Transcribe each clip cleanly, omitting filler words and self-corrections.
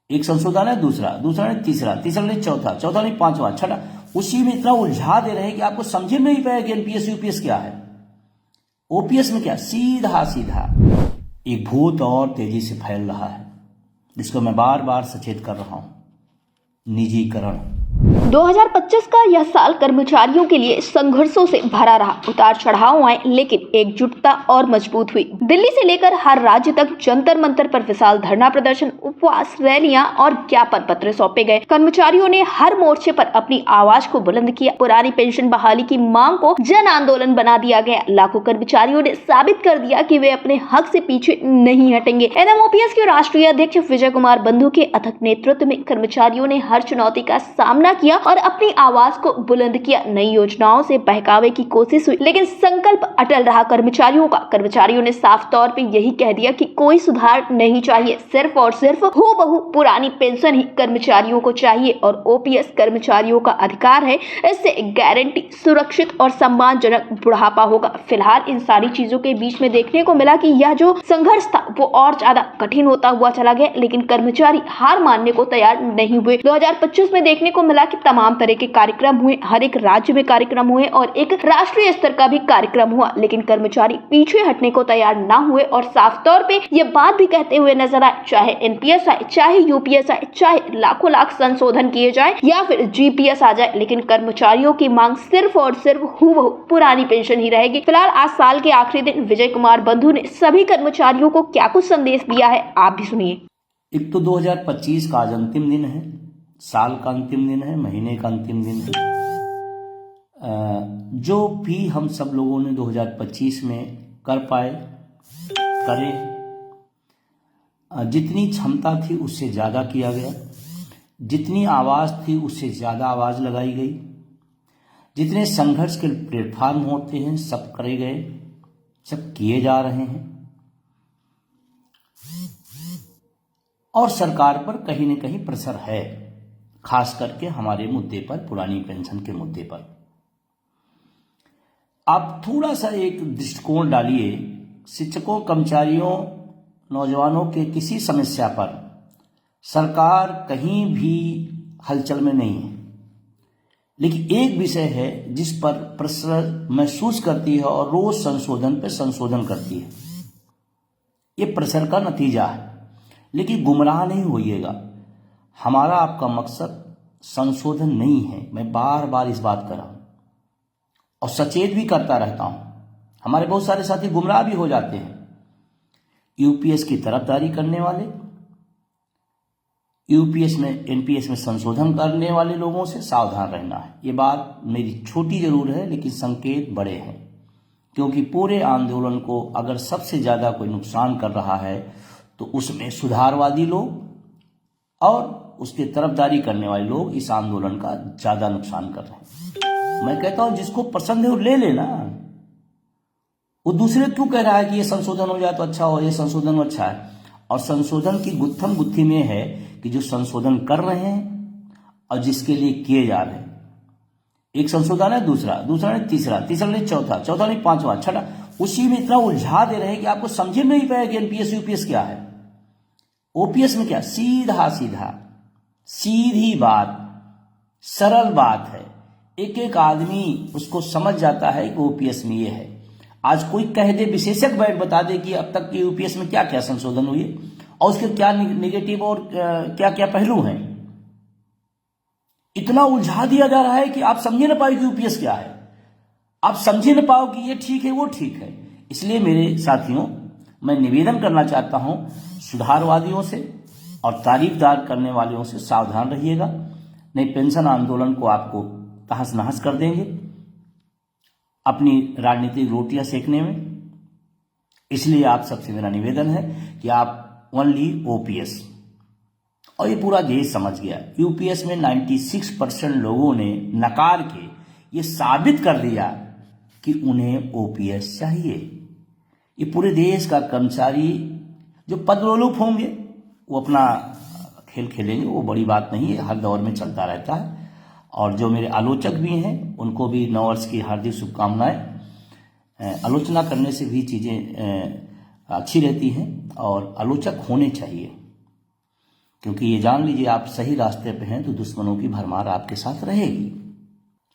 एक संशोधन है, दूसरा ने तीसरा, तीसरा ने चौथा, चौथा ने पांचवा, छठा, उसी में इतना उलझा दे रहे हैं कि आपको समझ में नहीं पाएगा कि एनपीएस यूपीएस क्या है। ओपीएस में क्या, सीधा सीधा एक भूत और तेजी से फैल रहा है, जिसको मैं बार बार सचेत कर रहा हूं, निजीकरण। 2025 का यह साल कर्मचारियों के लिए संघर्षों से भरा रहा। उतार चढ़ाव आए, लेकिन एकजुटता और मजबूत हुई। दिल्ली से लेकर हर राज्य तक जंतर मंतर पर विशाल धरना प्रदर्शन, उपवास, रैलियां और ज्ञापन पत्र सौंपे गए। कर्मचारियों ने हर मोर्चे पर अपनी आवाज को बुलंद किया। पुरानी पेंशन बहाली की मांग को जन आंदोलन बना दिया गया। लाखों कर्मचारियों ने साबित कर दिया कि वे अपने हक से पीछे नहीं हटेंगे। एनएमओपीएस के राष्ट्रीय अध्यक्ष विजय कुमार बंधु के अथक नेतृत्व में कर्मचारियों ने हर चुनौती का सामना किया और अपनी आवाज को बुलंद किया। नई योजनाओं से बहकावे की कोशिश हुई, लेकिन संकल्प अटल रहा कर्मचारियों का। कर्मचारियों ने साफ तौर पे यही कह दिया कि कोई सुधार नहीं चाहिए, सिर्फ और सिर्फ हूबहू पुरानी पेंशन ही कर्मचारियों को चाहिए और ओपीएस कर्मचारियों का अधिकार है। इससे गारंटी सुरक्षित और सम्मानजनक बुढ़ापा होगा। फिलहाल इन सारी चीजों के बीच में देखने को मिला कि यह जो संघर्ष था वो और ज्यादा कठिन होता हुआ चला गया, लेकिन कर्मचारी हार मानने को तैयार नहीं हुए। 2025 में देखने को मिला कि तमाम तरह के कार्यक्रम हुए, हर एक राज्य में कार्यक्रम हुए और एक राष्ट्रीय स्तर का भी कार्यक्रम हुआ, लेकिन कर्मचारी पीछे हटने को तैयार ना हुए और साफ तौर पे ये बात भी कहते हुए नजर आए, चाहे एनपीएस आए, चाहे यूपीएस आए, चाहे लाखों लाख संशोधन किए जाए या फिर जीपीएस आ जाए, लेकिन कर्मचारियों की मांग सिर्फ और सिर्फ हूबहू पुरानी पेंशन ही रहेगी। फिलहाल आज साल के आखिरी दिन विजय कुमार बंधु ने सभी कर्मचारियों को क्या कुछ संदेश दिया है, आप भी सुनिए। एक तो 2025 का आज अंतिम दिन है, साल का अंतिम दिन है, महीने का अंतिम दिन है। जो भी हम सब लोगों ने 2025 में कर पाए करें, जितनी क्षमता थी उससे ज़्यादा किया गया, जितनी आवाज़ थी उससे ज़्यादा आवाज़ लगाई गई, जितने संघर्ष के प्लेटफॉर्म होते हैं सब करे गए, सब किए जा रहे हैं और सरकार पर कहीं न कहीं प्रेशर है, खास करके हमारे मुद्दे पर, पुरानी पेंशन के मुद्दे पर। आप थोड़ा सा एक दृष्टिकोण डालिए, शिक्षकों, कर्मचारियों, नौजवानों के किसी समस्या पर सरकार कहीं भी हलचल में नहीं है, लेकिन एक विषय है जिस पर प्रेशर महसूस करती है और रोज संशोधन पे संशोधन करती है। ये प्रेशर का नतीजा है, लेकिन गुमराह नहीं होइएगा। हमारा आपका मकसद संशोधन नहीं है, मैं बार बार इस बात कर रहा हूं और सचेत भी करता रहता हूं। हमारे बहुत सारे साथी गुमराह भी हो जाते हैं। यूपीएस की तरफदारी करने वाले, यूपीएस में, एनपीएस में संशोधन करने वाले लोगों से सावधान रहना है। ये बात मेरी छोटी जरूर है, लेकिन संकेत बड़े हैं, क्योंकि पूरे आंदोलन को अगर सबसे ज्यादा कोई नुकसान कर रहा है तो उसमें सुधारवादी लोग और उसके तरफदारी करने वाले लोग इस आंदोलन का ज्यादा नुकसान कर रहे हैं। मैं कहता हूं जिसको पसंद है वो ले लेना, वो दूसरे क्यों कह रहा है कि ये संशोधन हो जाए तो अच्छा हो, ये संशोधन अच्छा है। और संशोधन की गुत्थम गुत्थी में है कि जो संशोधन कर रहे हैं और जिसके लिए किए जा रहे हैं, एक संशोधन है, दूसरा ने तीसरा, तीसरा ने चौथा, चौथा ने पांचवा, छठा, उसी में इतना उलझा दे रहे हैं कि आपको समझ में नहीं पाएगा कि एनपीएस यूपीएस क्या है। ओपीएस में क्या, सीधा सीधा सीधी बात, सरल बात है, एक एक आदमी उसको समझ जाता है कि ओपीएस में ये है। आज कोई कह दे, विशेषज्ञ बैठ बता दे कि अब तक के यूपीएस में क्या क्या संशोधन हुए और उसके क्या नेगेटिव और क्या क्या पहलू हैं। इतना उलझा दिया जा रहा है कि आप समझे ना पाओ कि यूपीएस क्या है, आप समझे ना पाओ कि ये ठीक है वो ठीक है। इसलिए मेरे साथियों, मैं निवेदन करना चाहता हूं सुधारवादियों से और तारीफदार करने वालों से सावधान रहिएगा, नहीं पेंशन आंदोलन को आपको तहस नहस कर देंगे अपनी राजनीतिक रोटियां सेकने में। इसलिए आप सबसे मेरा निवेदन है कि आप ओनली ओपीएस, और ये पूरा देश समझ गया, यूपीएस में 96% लोगों ने नकार के ये साबित कर दिया कि उन्हें ओपीएस चाहिए। ये पूरे देश का कर्मचारी जो पदलोलुप होंगे वो अपना खेल खेलेंगे, वो बड़ी बात नहीं है, हर दौर में चलता रहता है। और जो मेरे आलोचक भी हैं उनको भी नववर्ष की हार्दिक शुभकामनाएं। आलोचना करने से भी चीज़ें अच्छी रहती हैं और आलोचक होने चाहिए। क्योंकि ये जान लीजिए आप सही रास्ते पे हैं तो दुश्मनों की भरमार आपके साथ रहेगी।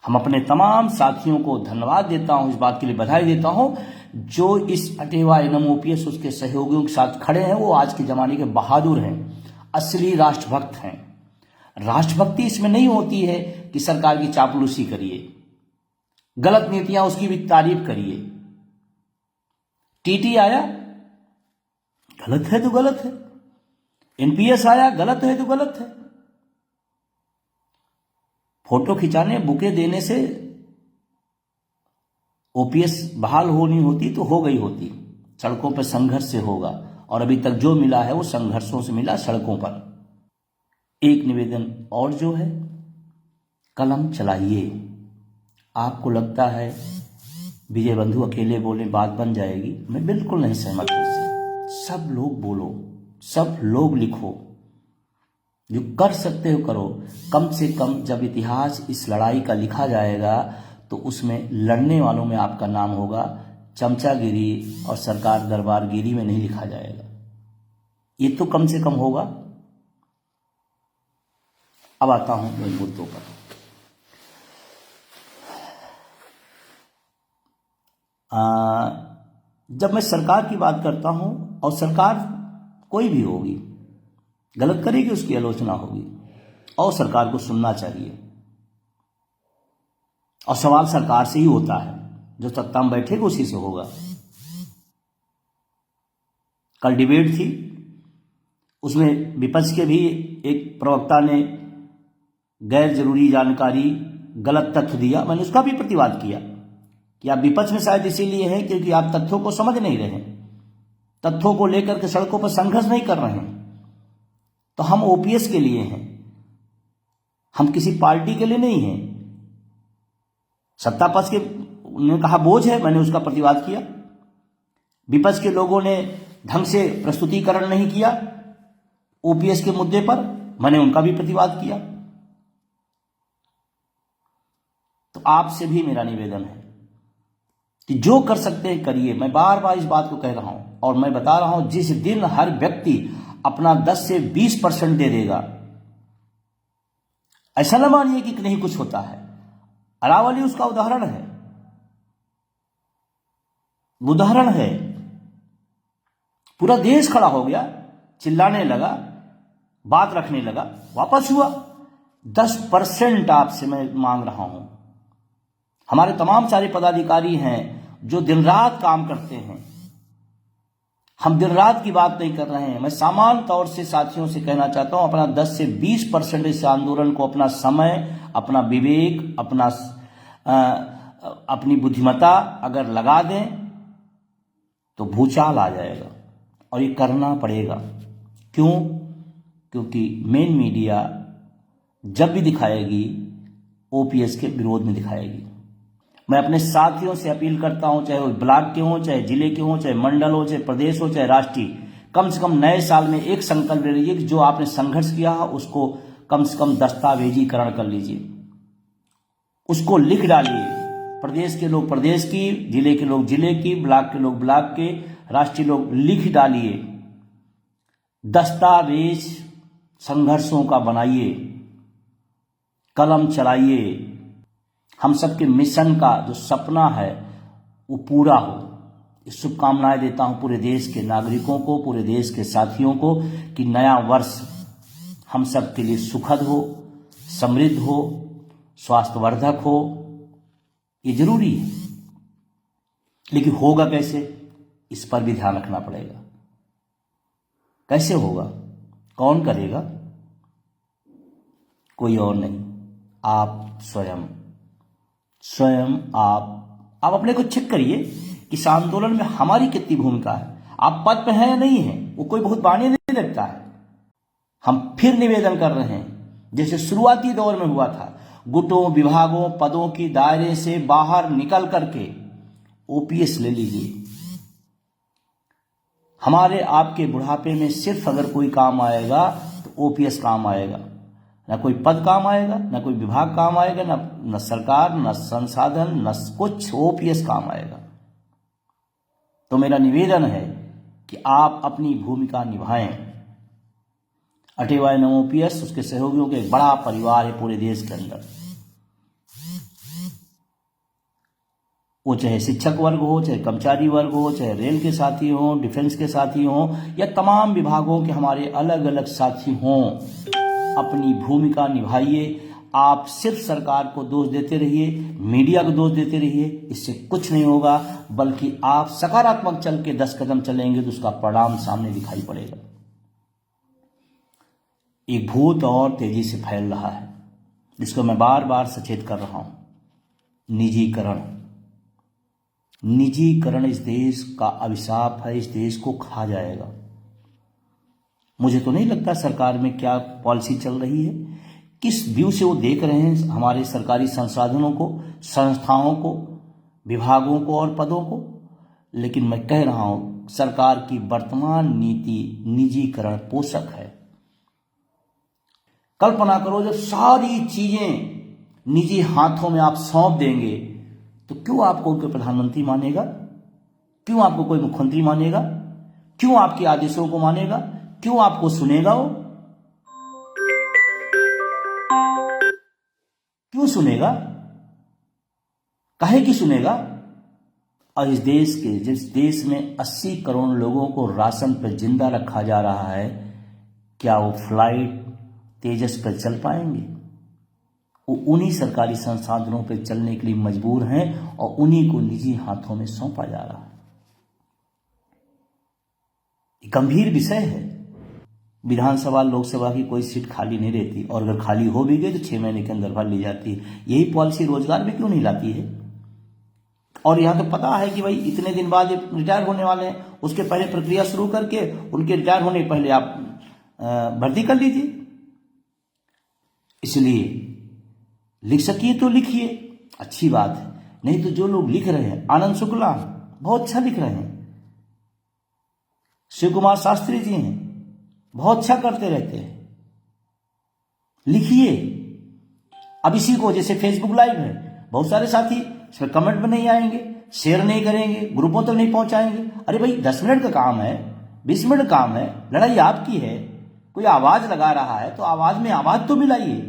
हम अपने तमाम साथियों को धन्यवाद देता हूं, इस बात के लिए बधाई देता हूं जो इस अटेवा इनम ओपीएस उसके सहयोगियों के साथ खड़े हैं। वो आज के जमाने के बहादुर हैं, असली राष्ट्रभक्त हैं। राष्ट्रभक्ति इसमें नहीं होती है कि सरकार की चापलूसी करिए, गलत नीतियां उसकी भी तारीफ करिए। टीटी आया, गलत है तो गलत है। एनपीएस आया, गलत है तो गलत है। फोटो खिंचाने, बुके देने से ओपीएस बहाल होनी होती तो हो गई होती। सड़कों पर संघर्ष से होगा, और अभी तक जो मिला है वो संघर्षों से मिला, सड़कों पर। एक निवेदन और जो है, कलम चलाइए। आपको लगता है विजय बंधु अकेले बोले बात बन जाएगी, मैं बिल्कुल नहीं सहमत हूं इससे। सब लोग बोलो, सब लोग लिखो, जो कर सकते हो करो। कम से कम जब इतिहास इस लड़ाई का लिखा जाएगा तो उसमें लड़ने वालों में आपका नाम होगा, चमचागिरी और सरकार दरबारगिरी में नहीं लिखा जाएगा। ये तो कम से कम होगा। अब आता हूं इन मुद्दों पर। जब मैं सरकार की बात करता हूं, और सरकार कोई भी होगी, गलत करेगी उसकी आलोचना होगी, और सरकार को सुनना चाहिए। और सवाल सरकार से ही होता है, जो सत्ता में बैठेगा उसी से होगा। कल डिबेट थी, उसमें विपक्ष के भी एक प्रवक्ता ने गैर जरूरी जानकारी, गलत तथ्य दिया। मैंने उसका भी प्रतिवाद किया कि आप विपक्ष में शायद इसीलिए हैं क्योंकि आप तथ्यों को समझ नहीं रहे, तथ्यों को लेकर के सड़कों पर संघर्ष नहीं कर रहे हैं। तो हम ओपीएस के लिए हैं, हम किसी पार्टी के लिए नहीं हैं। सत्ता पक्ष के ने कहा बोझ है, मैंने उसका प्रतिवाद किया। विपक्ष के लोगों ने ढंग से प्रस्तुतिकरण नहीं किया ओपीएस के मुद्दे पर, मैंने उनका भी प्रतिवाद किया। तो आपसे भी मेरा निवेदन है कि जो कर सकते हैं करिए। मैं बार बार इस बात को कह रहा हूं, और मैं बता रहा हूं, जिस दिन हर व्यक्ति अपना 10 से 20% दे देगा, ऐसा न मानिए कि नहीं कुछ होता है। अरावली उसका उदाहरण है, उदाहरण है। पूरा देश खड़ा हो गया, चिल्लाने लगा, बात रखने लगा, वापस हुआ। 10% आपसे मैं मांग रहा हूं। हमारे तमाम सारे पदाधिकारी हैं जो दिन रात काम करते हैं। हम दिन रात की बात नहीं कर रहे हैं। मैं सामान्य तौर से साथियों से कहना चाहता हूं, अपना 10 से 20% इस आंदोलन को, अपना समय, अपना विवेक, अपनी बुद्धिमत्ता अगर लगा दें तो भूचाल आ जाएगा। और ये करना पड़ेगा। क्यों? क्योंकि मेन मीडिया जब भी दिखाएगी ओपीएस के विरोध में दिखाएगी। मैं अपने साथियों से अपील करता हूं, चाहे वो ब्लॉक के हों, चाहे जिले के हों, चाहे मंडल हो, चाहे प्रदेश हो, चाहे राष्ट्रीय, कम से कम नए साल में एक संकल्प ले लीजिए कि जो आपने संघर्ष किया है उसको कम से कम दस्तावेजीकरण कर लीजिए, उसको लिख डालिए। प्रदेश के लोग प्रदेश की, जिले के लोग जिले की, ब्लॉक के लोग ब्लॉक के, राष्ट्रीय लोग लिख डालिए। दस्तावेज संघर्षों का बनाइए, कलम चलाइए। हम सबके मिशन का जो सपना है वो पूरा हो। शुभकामनाएं देता हूं पूरे देश के नागरिकों को, पूरे देश के साथियों को, कि नया वर्ष हम सब के लिए सुखद हो, समृद्ध हो, स्वास्थ्यवर्धक हो। ये जरूरी है, लेकिन होगा कैसे, इस पर भी ध्यान रखना पड़ेगा। कैसे होगा, कौन करेगा? कोई और नहीं, आप स्वयं आप अपने को चेक करिए कि इस आंदोलन में हमारी कितनी भूमिका है। आप पद पे हैं या नहीं है, वो कोई बहुत मायने नहीं रखता है। हम फिर निवेदन कर रहे हैं, जैसे शुरुआती दौर में हुआ था, गुटों, विभागों, पदों की दायरे से बाहर निकल करके ओपीएस ले लीजिए। हमारे आपके बुढ़ापे में सिर्फ अगर कोई काम आएगा तो ओपीएस काम आएगा। न कोई पद काम आएगा, न कोई विभाग काम आएगा, न सरकार, न संसाधन, न कुछ, ओपीएस काम आएगा। तो मेरा निवेदन है कि आप अपनी भूमिका निभाएं। अटेवाय नमोपियस उसके सहयोगियों के एक बड़ा परिवार है पूरे देश के अंदर। वो चाहे शिक्षक वर्ग हो, चाहे कर्मचारी वर्ग हो, चाहे रेल के साथी हो, डिफेंस के साथी हो, या तमाम विभागों के हमारे अलग अलग साथी हों, अपनी भूमिका निभाइए। आप सिर्फ सरकार को दोष देते रहिए, मीडिया को दोष देते रहिए, इससे कुछ नहीं होगा, बल्कि आप सकारात्मक चल के 10 कदम चलेंगे तो उसका परिणाम सामने दिखाई पड़ेगा। एक भूत और तेजी से फैल रहा है, जिसको मैं बार बार सचेत कर रहा हूं। निजीकरण। निजीकरण इस देश का अभिशाप है, इस देश को खा जाएगा। मुझे तो नहीं लगता सरकार में क्या पॉलिसी चल रही है, किस व्यू से वो देख रहे हैं हमारे सरकारी संसाधनों को, संस्थाओं को, विभागों को और पदों को। लेकिन मैं कह रहा हूं सरकार की वर्तमान नीति निजीकरण पोषक है। कल्पना करो जब सारी चीजें निजी हाथों में आप सौंप देंगे तो क्यों आपको कोई प्रधानमंत्री मानेगा, क्यों आपको कोई मुख्यमंत्री मानेगा, क्यों आपके आदेशों को मानेगा, क्यों आपको सुनेगा वो, क्यों सुनेगा, काहे की सुनेगा। और जिस देश में 80 करोड़ लोगों को राशन पर जिंदा रखा जा रहा है, क्या वो फ्लाइट तेजस पर चल पाएंगे? वो उन्हीं सरकारी संसाधनों पर चलने के लिए मजबूर हैं और उन्हीं को निजी हाथों में सौंपा जा रहा है। गंभीर विषय है। विधानसभा लोकसभा की कोई सीट खाली नहीं रहती, और अगर खाली हो भी गई तो 6 महीने के अंदर भर ली जाती है। यही पॉलिसी रोजगार में क्यों नहीं लाती है? और यहाँ तो पता है कि भाई इतने दिन बाद रिटायर होने वाले हैं, उसके पहले प्रक्रिया शुरू करके उनके रिटायर होने के पहले आप भर्ती कर लीजिए। इसलिए लिख सकिए तो लिखिए, अच्छी बात है। नहीं तो जो लोग लिख रहे हैं, आनंद शुक्ला बहुत अच्छा लिख रहे हैं, शिव कुमार शास्त्री जी हैं, बहुत अच्छा करते रहते हैं, लिखिए। अब इसी को जैसे फेसबुक लाइव है, बहुत सारे साथी इसमें कमेंट में नहीं आएंगे, शेयर नहीं करेंगे, ग्रुपों तक नहीं पहुंचाएंगे। अरे भाई 10 मिनट का काम है, 20 मिनट काम है, लड़ाई आपकी है। कोई आवाज लगा रहा है तो आवाज में आवाज तो मिलाइए।